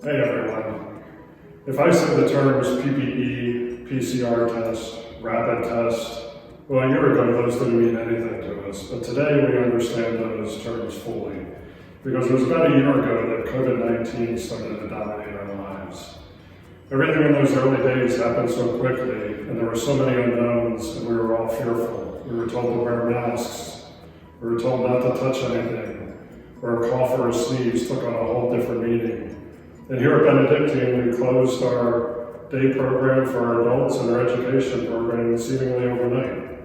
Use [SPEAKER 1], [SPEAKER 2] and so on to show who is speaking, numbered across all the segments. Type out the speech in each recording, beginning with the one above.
[SPEAKER 1] Hey everyone. If I said the terms PPE, PCR test, rapid test, well, a year ago those didn't mean anything to us, but today we understand those terms fully. Because it was about a year ago that COVID-19 started to dominate our lives. Everything in those early days happened so quickly, and there were so many unknowns, and we were all fearful. We were told to wear masks. We were told not to touch anything, or a cough or a sneeze took on a whole different meaning. And here at Benedictine, we closed our day program for our adults and our education program seemingly overnight.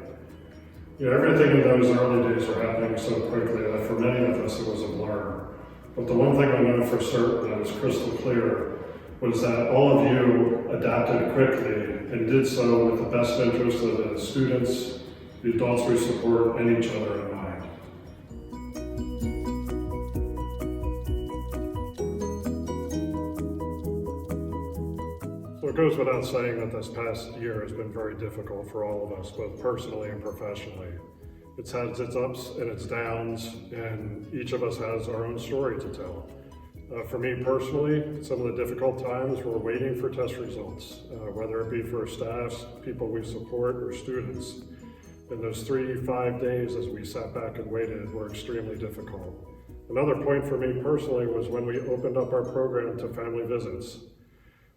[SPEAKER 1] You know, everything in those early days were happening so quickly that for many of us it was a blur. But the one thing I know for certain that is crystal clear was that all of you adapted quickly and did so with the best interest of the students, the adults we support, and each other in mind. So it goes without saying that this past year has been very difficult for all of us, both personally and professionally. It's had its ups and its downs, and each of us has our own story to tell. For me personally, some of the difficult times were waiting for test results, whether it be for staffs, people we support, or students. And those 3-5 days as we sat back and waited were extremely difficult. Another point for me personally was when we opened up our program to family visits.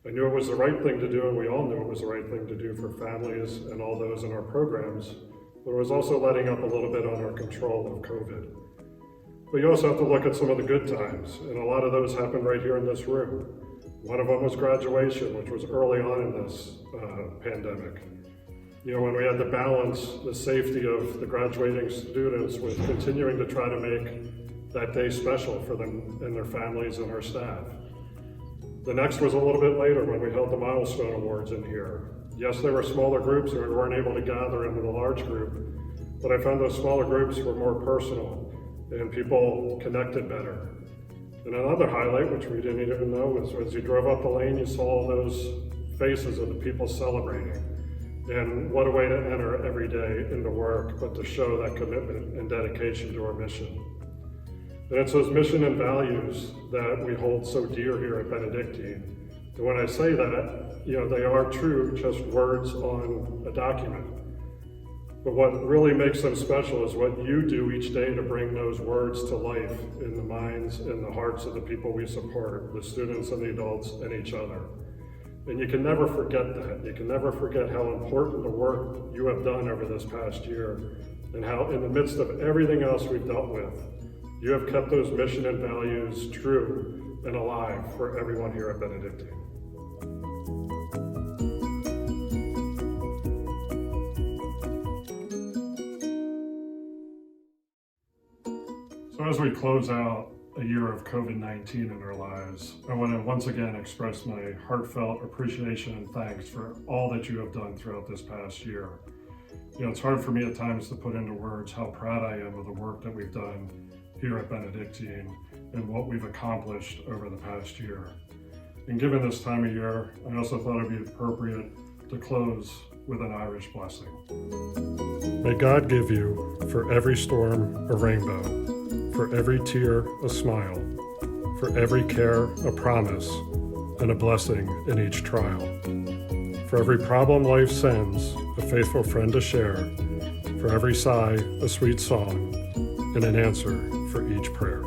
[SPEAKER 1] I knew it was the right thing to do, and we all knew it was the right thing to do for families and all those in our programs, but it was also letting up a little bit on our control of COVID. But you also have to look at some of the good times, and a lot of those happened right here in this room. One of them was graduation, which was early on in this pandemic. You know, when we had to balance the safety of the graduating students with continuing to try to make that day special for them and their families and our staff. The next was a little bit later when we held the Milestone Awards in here. Yes, there were smaller groups and we weren't able to gather into the large group, but I found those smaller groups were more personal and people connected better. And another highlight, which we didn't even know, was as you drove up the lane, you saw those faces of the people celebrating. And what a way to enter every day into work, but to show that commitment and dedication to our mission. And it's those mission and values that we hold so dear here at Benedictine. And when I say that, you know, they are true, just words on a document. But what really makes them special is what you do each day to bring those words to life in the minds and the hearts of the people we support, the students and the adults and each other. And you can never forget that. You can never forget how important the work you have done over this past year and how in the midst of everything else we've dealt with, you have kept those mission and values true and alive for everyone here at Benedictine. So as we close out a year of COVID-19 in our lives, I want to once again express my heartfelt appreciation and thanks for all that you have done throughout this past year. You know, it's hard for me at times to put into words how proud I am of the work that we've done here at Benedictine and what we've accomplished over the past year. And given this time of year, I also thought it'd be appropriate to close with an Irish blessing. May God give you, for every storm, a rainbow, for every tear, a smile, for every care, a promise, and a blessing in each trial. For every problem life sends, a faithful friend to share, for every sigh, a sweet song, and an answer for each prayer.